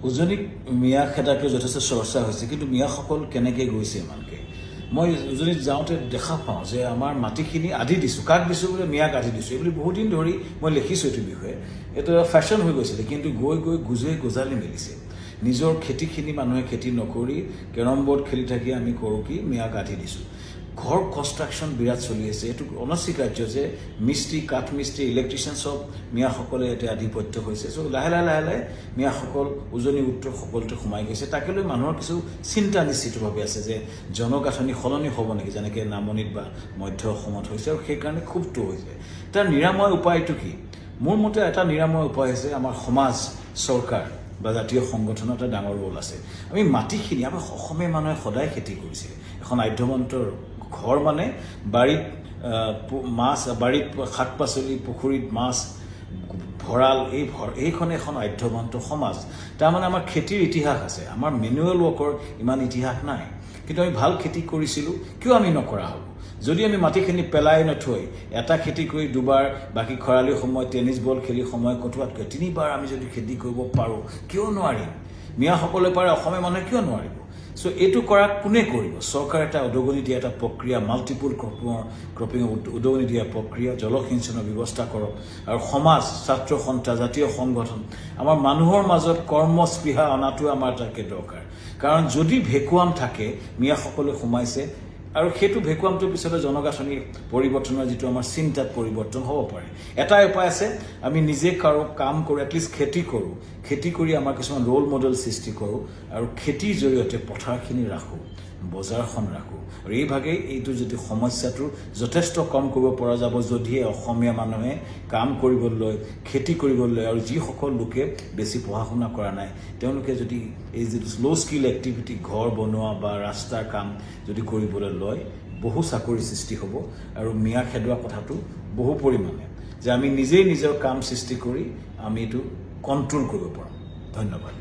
উজনিক মিয়া খেদাকে যথেষ্ট চৰ্চা হৈছে, কিন্তু মিয়াসকল কেনেকৈ গৈছে ইমানকৈ? মই উজনিত যাওঁতে দেখা পাওঁ যে আমাৰ মাটিখিনি আধি দিছোঁ, কাক দিছোঁ বোলে মিয়াক আধি দিছোঁ, এইবুলি বহুদিন ধৰি মই লিখিছোঁ এইটো বিষয়ে। এইটো ফেশ্বন হৈ গৈছিলে, কিন্তু গৈ গৈ গজালি মেলিছে। নিজৰ খেতিখিনি মানুহে খেতি নকৰি কেৰম বৰ্ড খেলি থাকি আমি কৰোঁ কি মিয়াক আধি দিছোঁ। ঘৰ কনষ্ট্ৰাকশ্যন বিৰাট চলি আছে। এইটো অনস্বীকাৰ্য যে মিস্ত্ৰী, কাঠ মিস্ত্ৰী, ইলেক্ট্ৰিচিয়ান চব মিয়াসকলে এতিয়া আধিপত্য হৈছে। চ' লাহে লাহে মিয়াসকল উজনি উত্তৰ সকলোতে সোমাই গৈছে। তাকে লৈ মানুহৰ কিছু চিন্তা নিশ্চিতভাৱে আছে যে জনগাঁথনি সলনি হ'ব নেকি, যেনেকৈ নামনিত বা মধ্য অসমত হৈছে, আৰু সেইকাৰণে ক্ষোভটো হৈছে। তাৰ নিৰাময় উপায়টো কি? মোৰ মতে এটা নিৰাময় উপায় হৈছে আমাৰ সমাজ, চৰকাৰ বা জাতীয় সংগঠনৰ এটা ডাঙৰ ৰোল আছে। আমি মাটিখিনি, আমাৰ অসমীয়া মানুহে সদায় খেতি কৰিছিলে। এখন আধ্যবন্তৰ ঘৰ মানে বাৰীত মাছ, বাৰীত শাক পাচলি, পুখুৰীত মাছ, ভঁৰাল, এইখন এখন আধ্যবন্ত সমাজ। তাৰমানে আমাৰ খেতিৰ ইতিহাস আছে। আমাৰ মেনুৱেল ৱৰ্কৰ ইমান ইতিহাস নাই, কিন্তু আমি ভাল খেতি কৰিছিলোঁ। কিয় আমি নকৰা হ'লোঁ? যদি আমি মাটিখিনি পেলাই নথৈ এটা খেতি কৰি দুবাৰ, বাকী খৰালিৰ সময়ত টেনিছ বল খেলি সময় কটোৱাতকৈ 3বাৰ আমি যদি খেতি কৰিব পাৰোঁ, কিয় নোৱাৰিম? মিয়াসকলে পাৰে, অসমীয়া মানুহে কিয় নোৱাৰিব? চ' এইটো কৰা কোনে কৰিব? চৰকাৰে এটা উদগনি দিয়া এটা প্ৰক্ৰিয়া, মাল্টিপুল ক্ৰপিং উদগনি দিয়া প্ৰক্ৰিয়া, জলসিঞ্চনৰ ব্যৱস্থা কৰক। আৰু সমাজ, ছাত্ৰ সন্থা, জাতীয় সংগঠন, আমাৰ মানুহৰ মাজত কৰ্মস্পৃহা অনাটো আমাৰ তাকে দৰকাৰ। কাৰণ যদি ভেকুৱাম থাকে, মিয়াসকলে সোমাইছে, আৰু সেইটো ভেকুৱামটোৰ পিছতে জনগাঁথনিৰ পৰিৱৰ্তনৰ যিটো আমাৰ চিন্তাত পৰিৱৰ্তন হ'ব পাৰে। এটাই উপায় আছে, আমি নিজে কাম কৰোঁ, এটলিষ্ট খেতি কৰোঁ। খেতি কৰি আমাৰ কিছুমান ৰোল মডেল সৃষ্টি কৰোঁ, আৰু খেতিৰ জৰিয়তে পথাৰখিনি ৰাখোঁ, বজাৰখন ৰাখোঁ। আৰু এইভাগেই এইটো যদি সমস্যাটো যথেষ্ট কম কৰিব পৰা যাব, যদিহে অসমীয়া মানুহে কাম কৰিবলৈ, খেতি কৰিবলৈ, আৰু যিসকল লোকে বেছি পঢ়া শুনা কৰা নাই তেওঁলোকে যদি এই যিটো ল' স্কিল এক্টিভিটি, ঘৰ বনোৱা বা ৰাস্তাৰ কাম যদি কৰিবলৈ লয়, বহু চাকৰি সৃষ্টি হ'ব। আৰু মিয়া খেদোৱা কথাটো বহু পৰিমাণে যে আমি নিজেই নিজৰ কাম সৃষ্টি কৰি আমি এইটো কণ্ট্ৰল কৰিব পাৰোঁ। ধন্যবাদ।